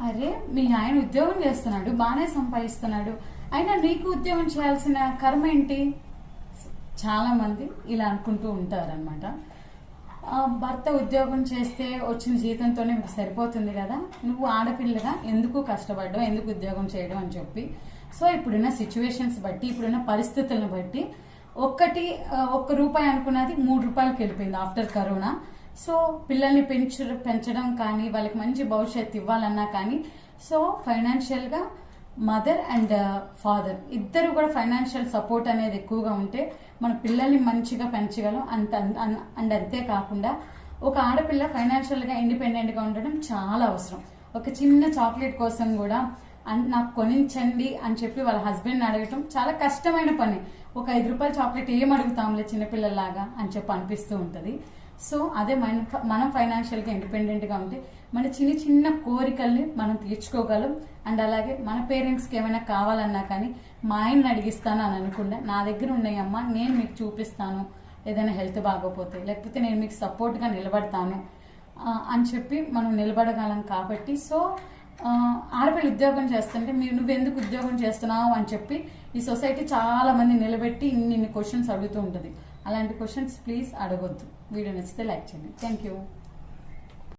అరే మీ ఆయన ఉద్యోగం చేస్తున్నాడు, బాగానే సంపాదిస్తున్నాడు, అయినా నీకు ఉద్యోగం చేయాల్సిన కర్మ ఏంటి? చాలా మంది ఇలా అనుకుంటూ ఉంటారనమాట. భర్త ఉద్యోగం చేస్తే వచ్చిన జీతంతోనే మీకు సరిపోతుంది కదా, నువ్వు ఆడపిల్లగా ఎందుకు కష్టపడ్డావు, ఎందుకు ఉద్యోగం చేయడం అని చెప్పి. సో ఇప్పుడున్న సిచ్యువేషన్స్ బట్టి, ఇప్పుడున్న పరిస్థితులను బట్టి ఒక్క రూపాయి అనుకున్నది 3 రూపాయలకి వెళ్ళిపోయింది ఆఫ్టర్ కరోనా. సో పిల్లల్ని పెంచడం కానీ, వాళ్ళకి మంచి భవిష్యత్తు ఇవ్వాలన్నా కానీ, సో ఫైనాన్షియల్గా మదర్ అండ్ ఫాదర్ ఇద్దరు కూడా ఫైనాన్షియల్ సపోర్ట్ అనేది ఎక్కువగా ఉంటే మన పిల్లల్ని మంచిగా పెంచగలం. అండ్ అంతేకాకుండా ఒక ఆడపిల్ల ఫైనాన్షియల్గా ఇండిపెండెంట్గా ఉండడం చాలా అవసరం. ఒక చిన్న చాక్లెట్ కోసం కూడా నాకు కొనించండి అని చెప్పి వాళ్ళ హస్బెండ్ని అడగటం చాలా కష్టమైన పని. ఒక 5 రూపాయల చాక్లెట్ ఏం అడుగుతాంలే చిన్నపిల్లలాగా అని చెప్పి అనిపిస్తూ ఉంటుంది. సో అదే మనం ఫైనాన్షియల్గా ఇండిపెండెంట్గా ఉంటే మన చిన్న చిన్న కోరికల్ని మనం తీర్చుకోగలం. అండ్ అలాగే మన పేరెంట్స్కి ఏమైనా కావాలన్నా కానీ మా ఆయన్ని అడిగిస్తాను అని అనుకుండా, నా దగ్గర ఉన్నాయమ్మా నేను మీకు చూపిస్తాను, ఏదైనా హెల్త్ బాగోపోతే, లేకపోతే నేను మీకు సపోర్ట్గా నిలబడతాను అని చెప్పి మనం నిలబడగలం. కాబట్టి సో ఆడపిల్ల ఉద్యోగం చేస్తుంటే నువ్వెందుకు ఉద్యోగం చేస్తున్నావు అని చెప్పి ఈ సొసైటీ చాలా మంది నిలబెట్టి ఇన్ని క్వశ్చన్స్ అడుగుతూ ఉంటుంది. అలాంటి క్వశ్చన్స్ ప్లీజ్ అడగొద్దు. వీడియో నచ్చితే లైక్ చేయండి. Thank you.